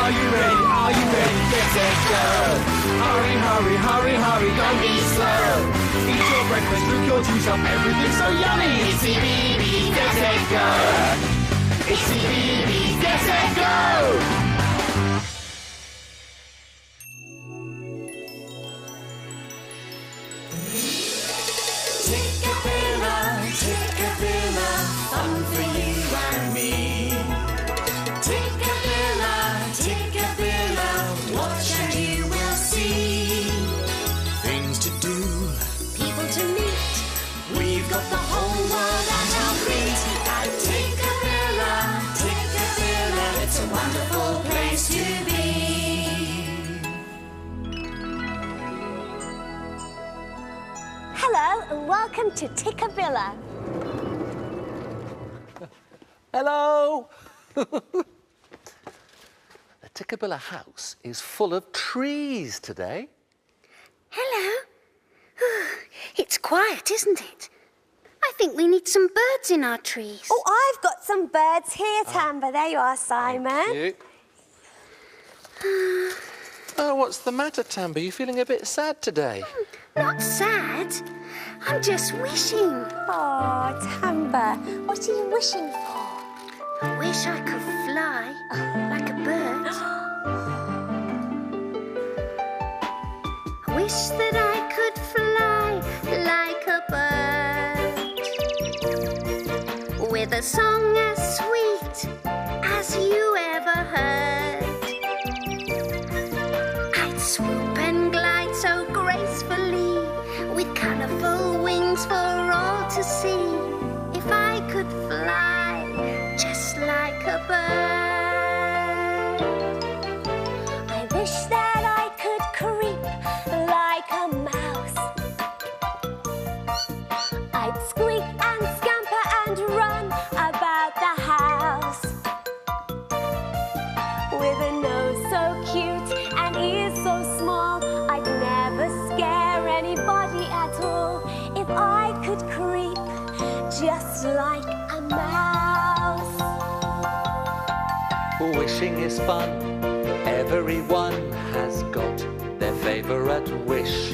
Are you ready? Are you ready? Get set, go! Hurry, hurry, hurry, hurry, don't be slow. Eat your breakfast, drink your juice up, everything's so yummy. Itsy Bee, get set, go! Itsy Bee, get set, go! Tikkabilla, Tikkabilla, fun for you and me. Tikkabilla, Tikkabilla, watch and you will see. Things to do, people to meet. We've got the whole world at our feet. At Tikkabilla, Tikkabilla, it's a wonderful place to be. Hello and welcome to Tikkabilla. Hello! The Tikkabilla house is full of trees today. Hello. It's quiet, isn't it? I think we need some birds in our trees. Oh, I've got some birds here, Tamba. There you are, Simon. Thank you. Oh, what's the matter, Tamba? You feeling a bit sad today? Not sad. I'm just wishing. Oh, Tamba, what are you wishing for? I wish I could fly like a bird. I wish that I could fly like a bird, with a song as sweet as you ever heard. I'd swoop and glide so gracefully, with colourful wings for all to see. If I could fly just like a bird. I wish that I could creep like a mouse. I'd squeak and scamper and run about the house, with a nose so cute and ears so small, I'd never scare anybody at all. If I could creep just like a mouse. Wishing is fun. Everyone has got their favourite wish.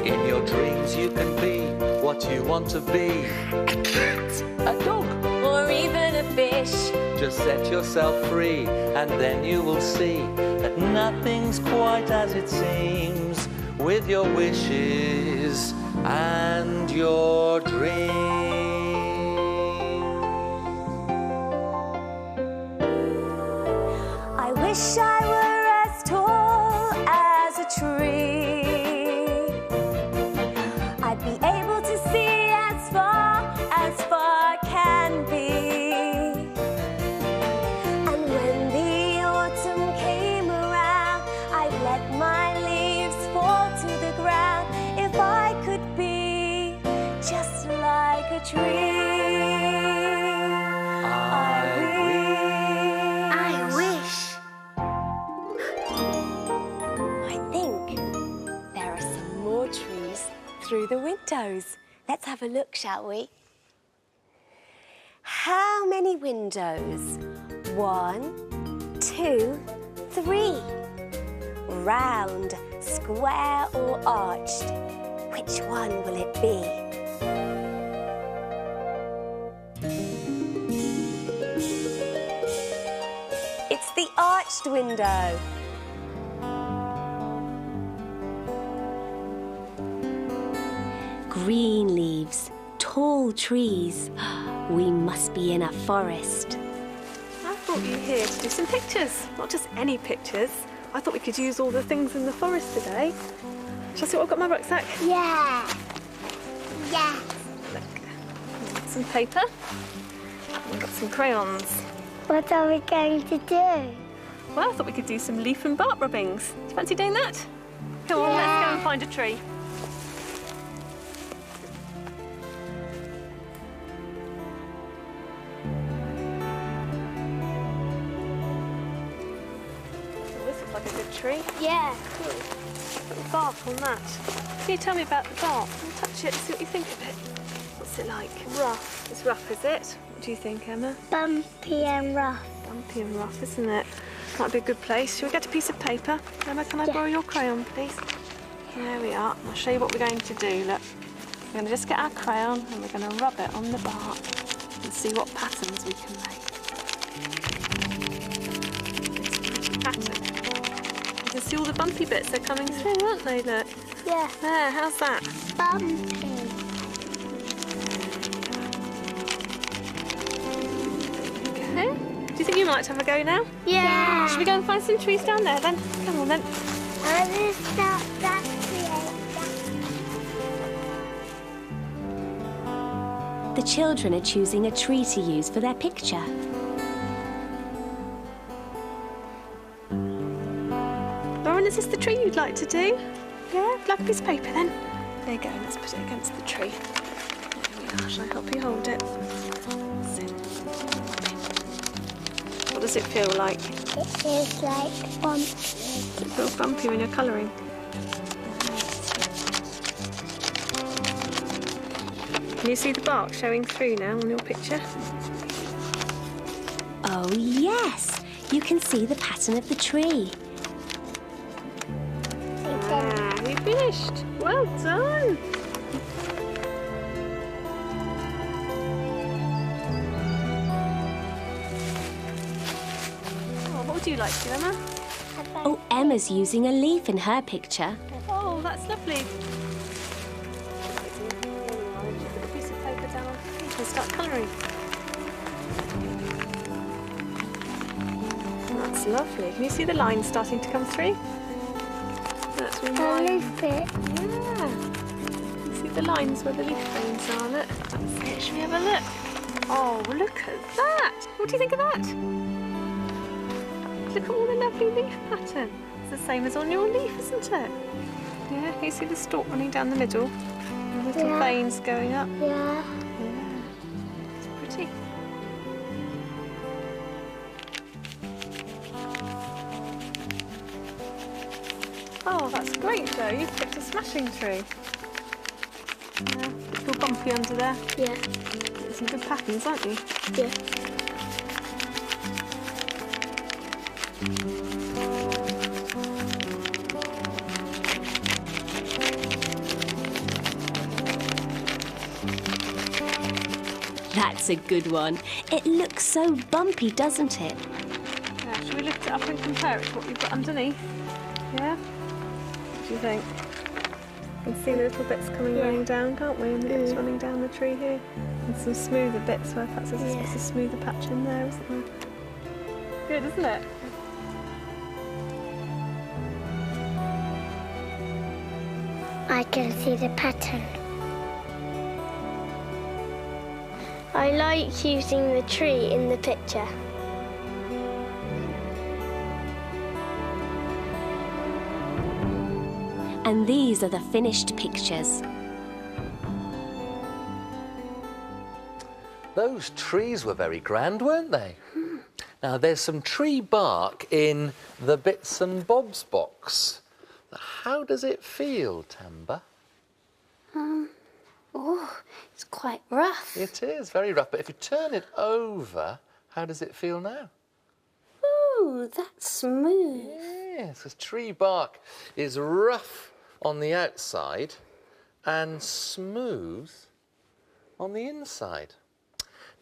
In your dreams you can be what you want to be. A cat, A dog. Or even a fish. Just set yourself free and then you will see that nothing's quite as it seems with your wishes and your dreams. I wish I were as tall as a tree. I'd be able to see as far can be. And when the autumn came around, I'd let my leaves fall to the ground. If I could be just like a tree. I wish. I think there are some more trees through the windows. Let's have a look, shall we? How many windows? 1, 2, 3. Round, square or arched? Which one will it be? It's the arched window. Green leaves, tall trees. We must be in a forest. I brought you here to do some pictures, not just any pictures. I thought we could use all the things in the forest today. Shall I see what I've got in my rucksack? Yeah. Yeah. Look, some paper. We've got some crayons. What are we going to do? Well, I thought we could do some leaf and bark rubbings. Do you fancy doing that? Come on, let's go and find a tree. This looks like a good tree. Yeah. Cool. Put the bark on that. Can you tell me about the bark? Touch it and see what you think of it. What's it like? Rough. It's rough, is it? What do you think, Emma? Bumpy and rough. bumpy and rough, isn't it? That'd be a good place. Shall we get a piece of paper? Emma, can I borrow your crayon, please? There we are. I'll show you what we're going to do. Look, we're going to just get our crayon and we're going to rub it on the bark and see what patterns we can make. It's a pretty pattern. You can see all the bumpy bits are coming through, aren't they? Look. Yeah. There, how's that? Bumpy. Okay. Do you think you might have a go now? Yeah. Should we go and find some trees down there then? Come on then. I will start that creator. The children are choosing a tree to use for their picture. Lauren, is this the tree you'd like to do? Yeah, like a piece of paper then. There you go, let's put it against the tree. There we are, shall I help you hold it? Sit. What does it feel like? It feels like bumpy. Does it feel bumpy when you're colouring? Can you see the bark showing through now on your picture? Oh yes, you can see the pattern of the tree. Ah, we finished. Well done. Oh, what would you like to do, Emma? Oh, Emma's using a leaf in her picture. Oh, that's lovely. Put a piece of paper down and start colouring. That's lovely. Can you see the lines starting to come through? That's really A nice. leaf bit. Yeah. You see the lines where the leaf veins are, look. That's it. Should we have a look? Oh, look at that. What do you think of that? Look at all the lovely leaf pattern. It's the same as on your leaf, isn't it? Yeah, can you see the stalk running down the middle? And little Yeah. veins going up. Yeah. Yeah. It's pretty. Oh, that's great, Joe. You've picked a smashing tree. Yeah, it's all bumpy under there. Yeah. There's some good patterns, aren't you? Yeah. That's a good one. It looks so bumpy, doesn't it? Yeah, shall we lift it up and compare it to what you've got underneath? Yeah? What do you think? You can see the little bits coming running down, can't we? And the bits running down the tree here. And some smoother bits where perhaps there's a smoother patch in there, isn't there? Good, isn't it? I can see the pattern. I like using the tree in the picture. And these are the finished pictures. Those trees were very grand, weren't they? Now, there's some tree bark in the bits and bobs box. How does it feel, Tamba? Oh, it's quite rough. It is very rough, but if you turn it over, how does it feel now? Ooh, that's smooth. Yes, because tree bark is rough on the outside and smooth on the inside.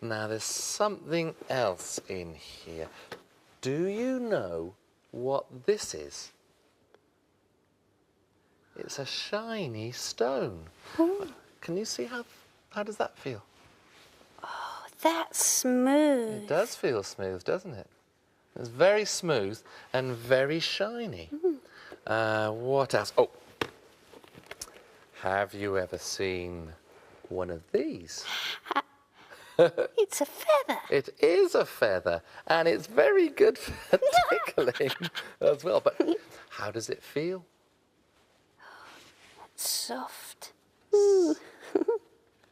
Now, there's something else in here. Do you know what this is? It's a shiny stone. Ooh. Can you see how does that feel? Oh, that's smooth. It does feel smooth, doesn't it? It's very smooth and very shiny. What else? Oh, have you ever seen one of these? It's a feather. It is a feather, and it's very good for tickling as well. But how does it feel? Soft.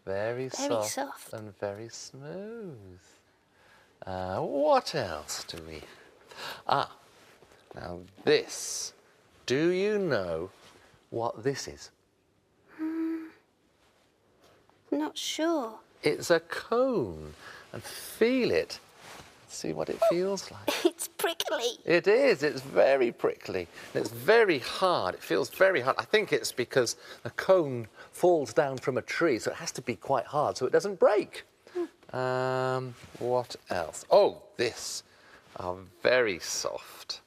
Very soft and very smooth. What else do we have? Now this. Do you know what this is? Not sure. It's a cone. And feel it. See what it feels like. It's prickly. It is. It's very prickly. And it's very hard. It feels very hard. I think it's because a cone falls down from a tree, so it has to be quite hard so it doesn't break. What else? Oh, this are very soft.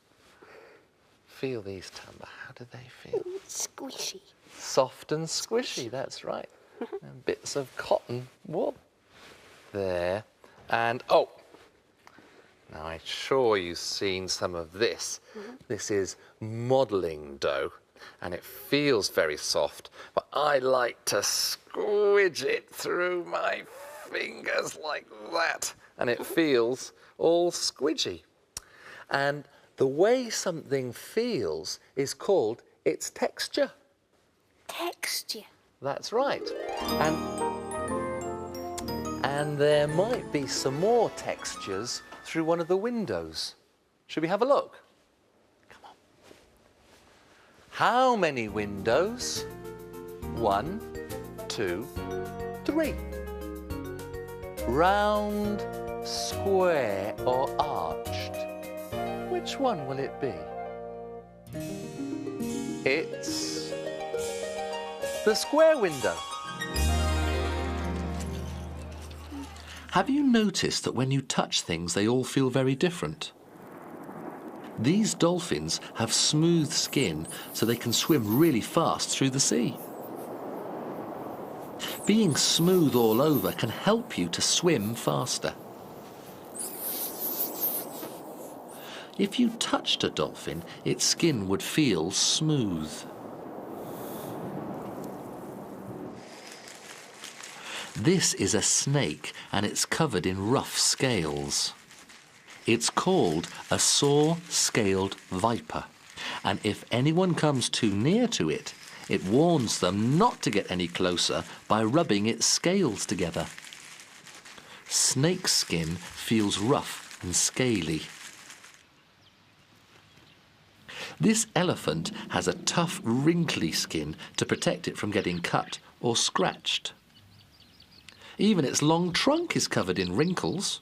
Feel these, Tamba. How do they feel? Squishy. Soft and squishy, that's right. And bits of cotton wool. There. And, oh, now I'm sure you've seen some of this. This is modelling dough, and it feels very soft, but I like to squidge it through my fingers like that, and it feels all squidgy. And the way something feels is called its texture. Texture. That's right. And there might be some more textures through one of the windows. Should we have a look? Come on. How many windows? 1, 2, 3. Round, square or arched? Which one will it be? It's the square window. Have you noticed that when you touch things, they all feel very different? These dolphins have smooth skin, so they can swim really fast through the sea. Being smooth all over can help you to swim faster. If you touched a dolphin, its skin would feel smooth. This is a snake, and it's covered in rough scales. It's called a saw-scaled viper, and if anyone comes too near to it, it warns them not to get any closer by rubbing its scales together. Snake skin feels rough and scaly. This elephant has a tough, wrinkly skin to protect it from getting cut or scratched. Even its long trunk is covered in wrinkles.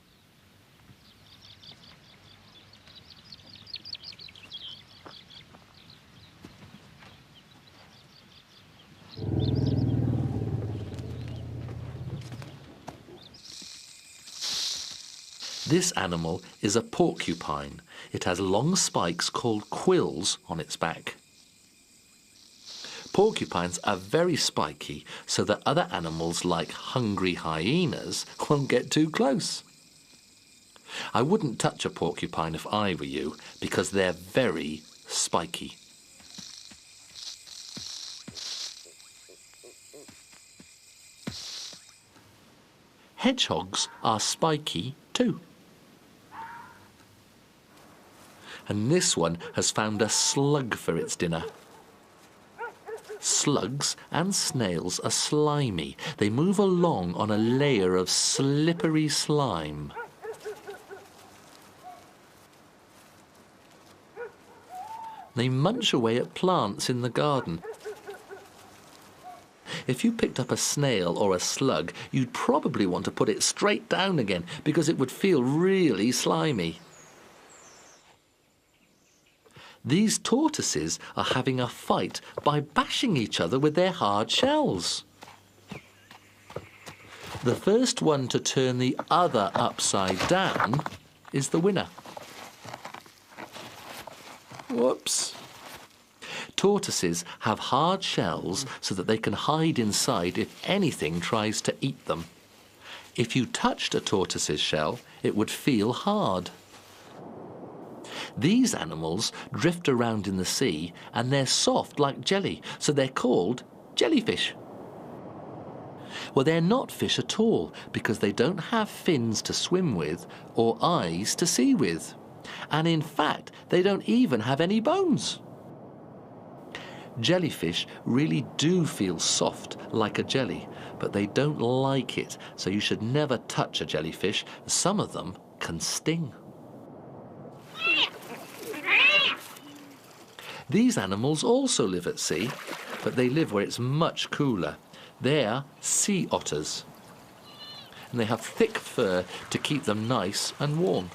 This animal is a porcupine. It has long spikes called quills on its back. Porcupines are very spiky, so that other animals like hungry hyenas won't get too close. I wouldn't touch a porcupine if I were you, because they're very spiky. Hedgehogs are spiky too. And this one has found a slug for its dinner. Slugs and snails are slimy. They move along on a layer of slippery slime. They munch away at plants in the garden. If you picked up a snail or a slug, you'd probably want to put it straight down again because it would feel really slimy. These tortoises are having a fight by bashing each other with their hard shells. The first one to turn the other upside down is the winner. Whoops. Tortoises have hard shells so that they can hide inside if anything tries to eat them. If you touched a tortoise's shell, it would feel hard. These animals drift around in the sea and they're soft like jelly, so they're called jellyfish. Well, they're not fish at all because they don't have fins to swim with or eyes to see with. And in fact, they don't even have any bones. Jellyfish really do feel soft like a jelly, but they don't like it, so you should never touch a jellyfish. Some of them can sting. These animals also live at sea, but they live where it's much cooler. They're sea otters, and they have thick fur to keep them nice and warm.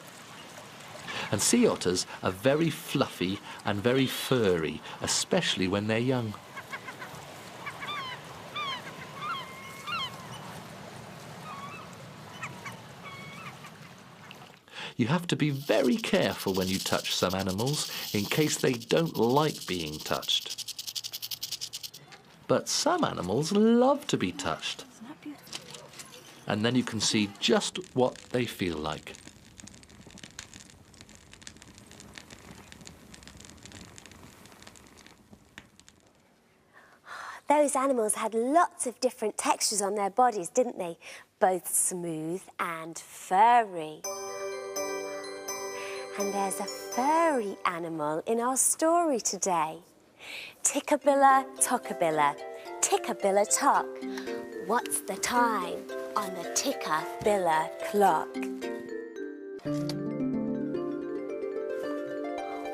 And sea otters are very fluffy and very furry, especially when they're young. You have to be very careful when you touch some animals in case they don't like being touched. But some animals love to be touched. Isn't that beautiful? And then you can see just what they feel like. Those animals had lots of different textures on their bodies, didn't they? Both smooth and furry. And there's a furry animal in our story today. Tikkabilla, Tokkabilla, Tikkabilla Tock. What's the time on the Tikkabilla clock?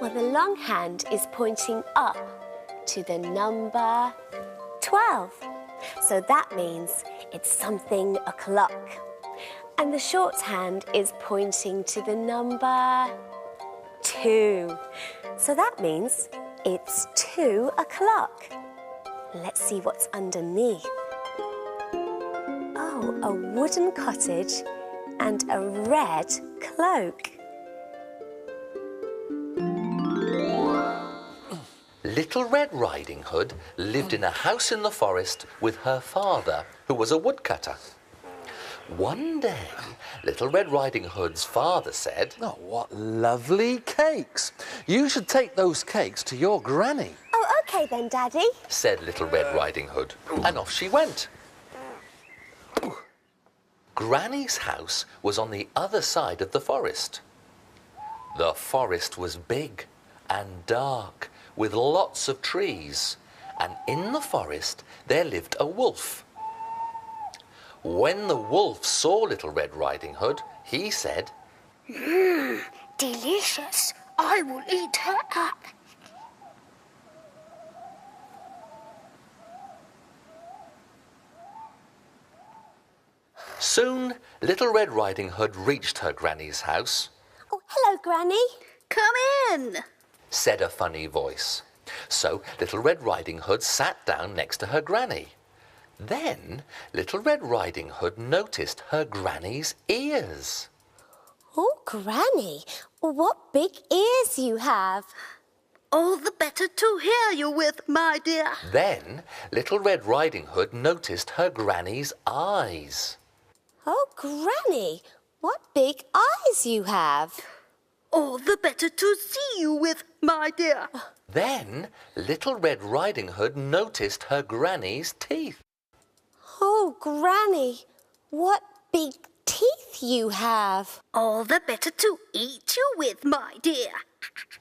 Well, the long hand is pointing up to the number 12. So that means it's something o'clock. And the short hand is pointing to the number 2. So that means it's 2 o'clock. Let's see what's underneath. Oh, a wooden cottage and a red cloak. Little Red Riding Hood lived in a house in the forest with her father, who was a woodcutter. One day, Little Red Riding Hood's father said, "Oh, what lovely cakes! You should take those cakes to your granny." Oh, OK then, Daddy. said Little Red Riding Hood, and off she went. Granny's house was on the other side of the forest. The forest was big and dark, with lots of trees, and in the forest there lived a wolf. When the wolf saw Little Red Riding Hood, he said, Delicious. I will eat her up. Soon, Little Red Riding Hood reached her granny's house. Oh, hello, Granny. Come in. Said a funny voice. So Little Red Riding Hood sat down next to her granny. Then Little Red Riding Hood noticed her granny's ears. Oh, Granny, what big ears you have. All the better to hear you with, my dear. Then Little Red Riding Hood noticed her granny's eyes. Oh, Granny, what big eyes you have. All the better to see you with, my dear. Then Little Red Riding Hood noticed her granny's teeth. Oh, Granny, what big teeth you have. All the better to eat you with, my dear.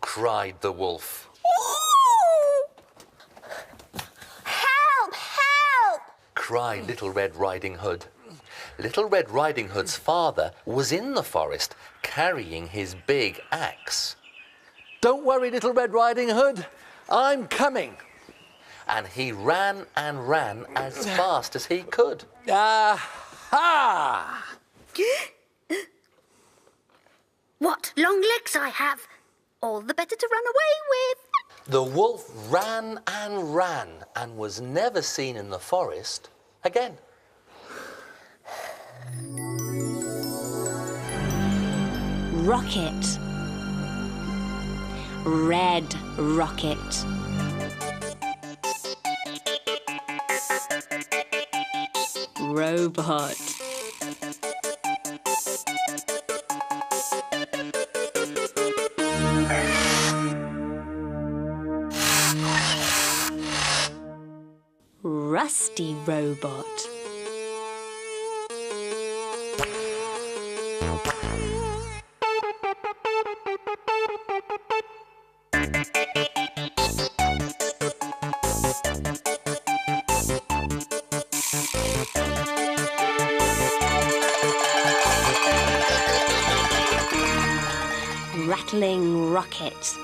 Cried the wolf. Help, help! Cried Little Red Riding Hood. Little Red Riding Hood's father was in the forest carrying his big axe. "Don't worry, Little Red Riding Hood. I'm coming." And he ran and ran as fast as he could. Aha! What long legs I have. All the better to run away with. The wolf ran and was never seen in the forest again. Rocket. Red rocket. Robot. Rusty robot. Rattling rocket.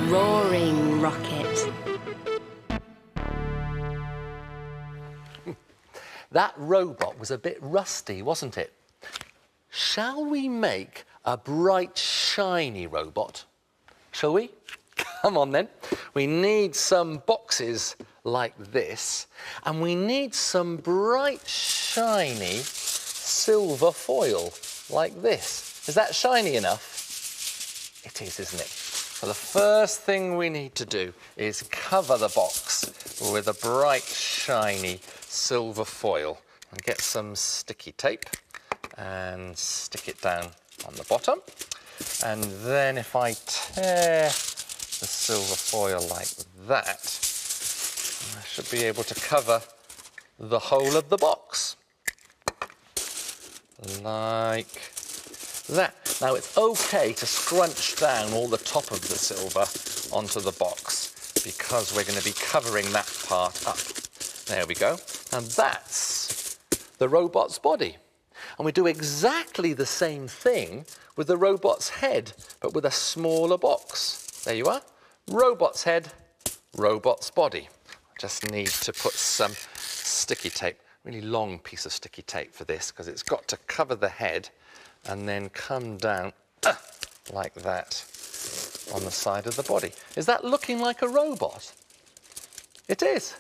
Roaring rocket. that robot was a bit rusty, wasn't it? Shall we make a bright, shiny robot? Shall we? Come on then. We need some boxes like this, and we need some bright, shiny silver foil like this. Is that shiny enough? It is, isn't it? So the first thing we need to do is cover the box with a bright, shiny silver foil. And get some sticky tape and stick it down on the bottom. And then if I tear the silver foil like that, I should be able to cover the whole of the box. Like that. Now it's okay to scrunch down all the top of the silver onto the box because we're going to be covering that part up. There we go. And that's the robot's body. And we do exactly the same thing with the robot's head, but with a smaller box. There you are. Robot's head, robot's body. Just need to put some sticky tape, really long piece of sticky tape for this, because it's got to cover the head and then come down like that on the side of the body. Is that looking like a robot? It is.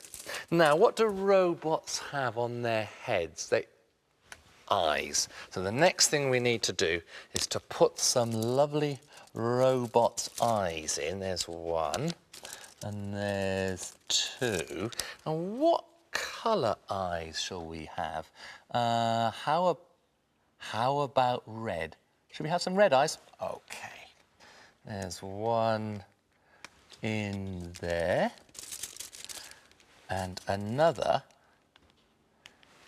Now, what do robots have on their heads? Eyes. So the next thing we need to do is to put some lovely robot's eyes in. There's one, and there's two. And what colour eyes shall we have? How about red? Should we have some red eyes? Okay. There's one in there, and another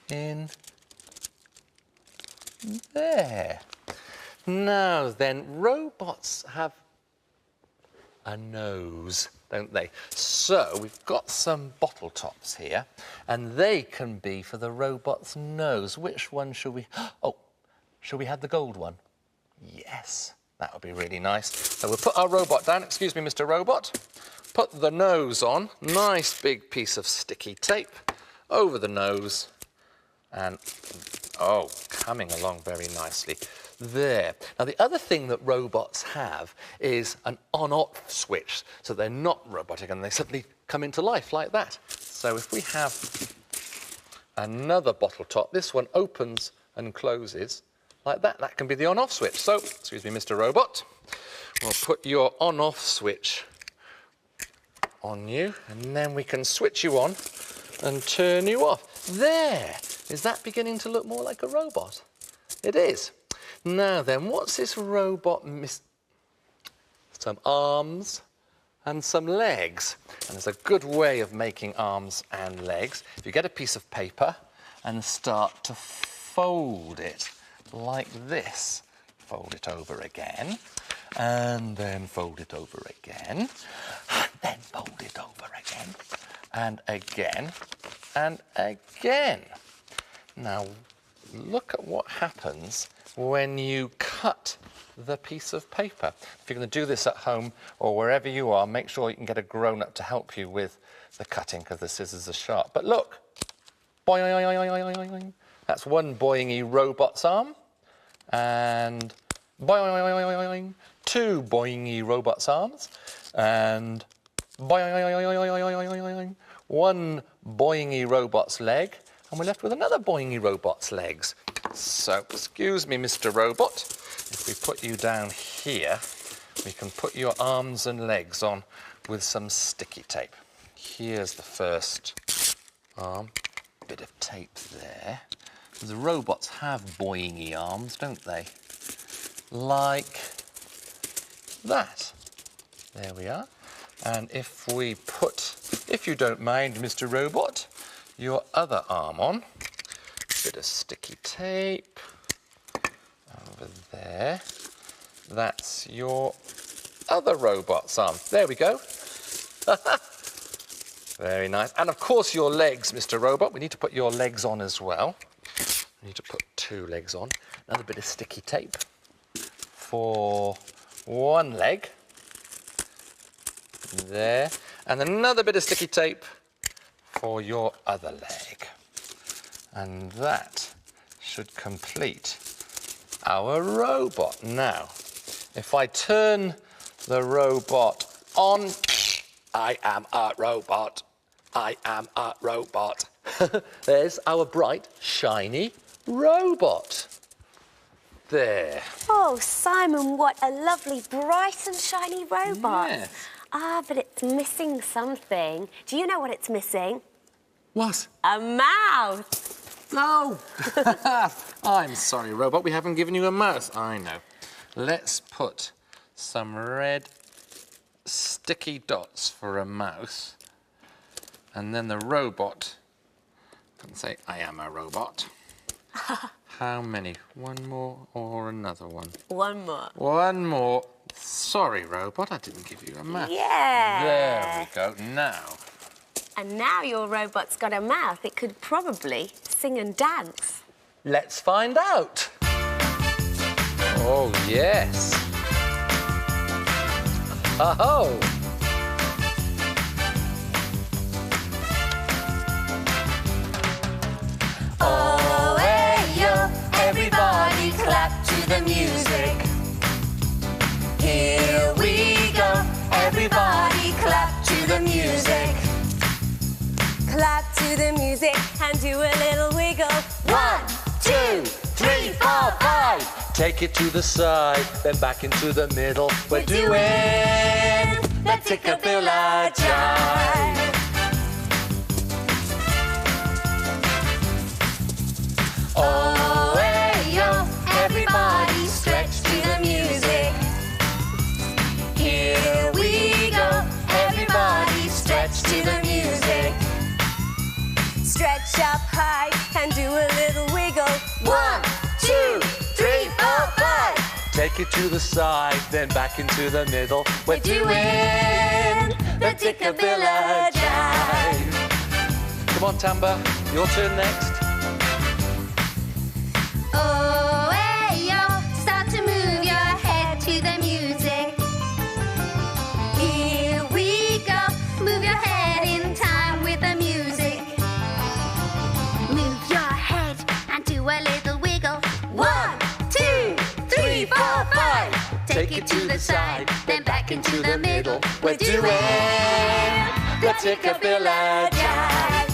in there. Now then, robots have a nose, don't they? So we've got some bottle tops here, and they can be for the robot's nose. Which one shall we... Oh, shall we have the gold one? Yes, that would be really nice. So we'll put our robot down. Excuse me, Mr. Robot. Put the nose on. Nice big piece of sticky tape over the nose. And, oh, coming along very nicely. There. Now, the other thing that robots have is an on-off switch, so they're not robotic and they suddenly come into life like that. So if we have another bottle top, this one opens and closes like that. That can be the on-off switch. So, excuse me, Mr. Robot, we'll put your on-off switch on you, and then we can switch you on and turn you off. There. Is that beginning to look more like a robot? It is. Now then, what's this robot miss? Some arms and some legs. And there's a good way of making arms and legs. If you get a piece of paper and start to fold it like this. Fold it over again, and then fold it over again, and then fold it over again, and again, and again. Now, look at what happens when you cut the piece of paper. If you're going to do this at home or wherever you are, make sure you can get a grown-up to help you with the cutting, because the scissors are sharp. But look, boing, that's one boingy robot's arm, and boing, two boingy robot's arms, and boing, one boingy robot's leg, and we're left with another boingy robot's legs. So, excuse me, Mr. Robot, if we put you down here, we can put your arms and legs on with some sticky tape. Here's the first arm, bit of tape there. The robots have boingy arms, don't they? Like that. There we are. And if we put, if you don't mind, Mr. Robot, your other arm on, bit of sticky tape over there. That's your other robot's arm. There we go. Very nice. And of course your legs, Mr. Robot. We need to put your legs on as well. We need to put two legs on. Another bit of sticky tape for one leg. There. And another bit of sticky tape for your other leg. And that should complete our robot. Now, if I turn the robot on, I am a robot. I am a robot. There's our bright, shiny robot. There. Oh, Simon, what a lovely, bright and shiny robot. Yes. Ah, but it's missing something. Do you know what it's missing? What? A mouth. No! I'm sorry, robot, we haven't given you a mouth. I know. Let's put some red sticky dots for a mouth. And then the robot can say, I am a robot. How many? One more or another one? One more. One more. Sorry, robot, I didn't give you a mouth. Yeah. There we go. Now. And now your robot's got a mouth. It could probably sing and dance. Let's find out. Oh, yes. Oh. Oh, hey, yo, everybody clap to the music. Here we go, everybody clap to the music. Clap to the music and do a little wiggle. 1, 2, 3, 4, 5. Take it to the side, then back into the middle. We're doing the Tikkabilla jive. Oh, hey, yo, everybody stretch to the music. Here we go, everybody stretch to the music. Stretch up high and do a little wiggle. 1, 2, 3, 4, 5. Take it to the side, then back into the middle. We're doing the Tikkabilla jive. Come on, Tamba, your turn next. Oh, hey, yo, start to move your head to the music. Here we go, move your head in time with the music. Move your head and do a little wiggle. 1, 2, 3, 4, 5. Take it to the side, then back into the middle. We're doing the Tikkabilla jive.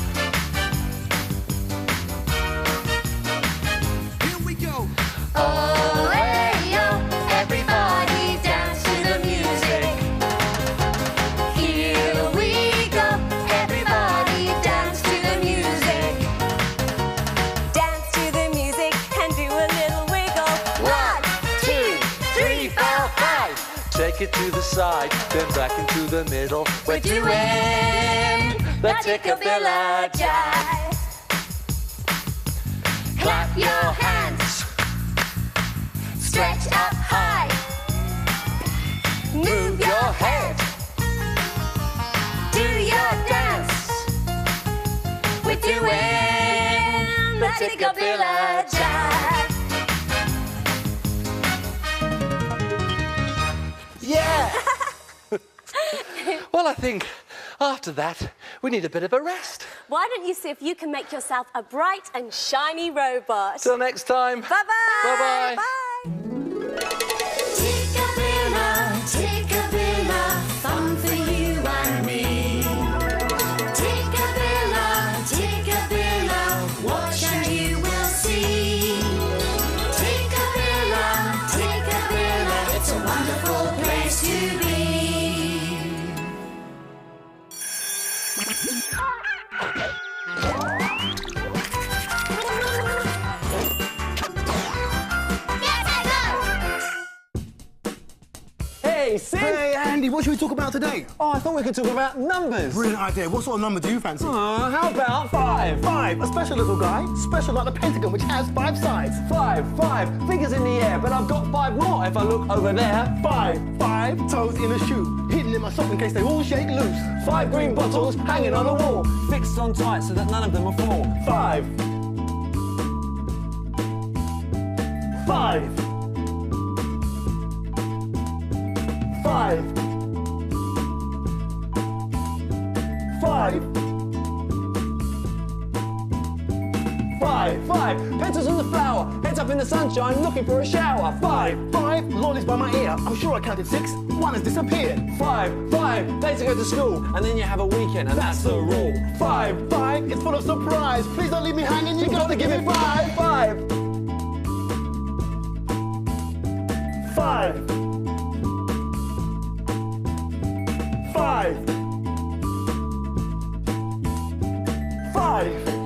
Here we go. Oh, hey, yo, everybody dance to the music. Here we go, everybody dance to the music. Dance to the music and do a little wiggle. 1, 2, 3, 4, 5. Take it to the side, then back into the middle. We're doing the Tikkabilla jive. Clap your hands, stretch up high, move your head, do your dance. We're doing the Tikkabilla jive. Yeah! Well, I think after that, we need a bit of a rest. Why don't you see if you can make yourself a bright and shiny robot? Till next time. Bye-bye. Bye-bye. Bye. Tikkabilla, Tikkabilla, fun for you and me. Tikkabilla, Tikkabilla, watch and you will see. Tikkabilla, Tikkabilla, it's a wonderful place to be. Hey, Sid! Hey, Andy, what should we talk about today? Oh, I thought we could talk about numbers. Brilliant idea. What sort of number do you fancy? How about 5? 5, a special little guy, special like the Pentagon, which has 5 sides. 5. Fingers in the air, but I've got 5 more if I look over there. 5 toes in a shoe, hidden in my sock in case they all shake loose. 5 green bottles hanging on a wall, fixed on tight so that none of them will fall. 5. 5. 5. 5. 5, 5, petals on the flower, heads up in the sunshine, looking for a shower. 5, 5, lollies by my ear. I'm sure I counted 6. 1 has disappeared. 5, 5, days to go to school, and then you have a weekend, and that's the rule. 5, 5, it's full of surprise. Please don't leave me hanging. You got to give me 5. 5. 5. 5. 5.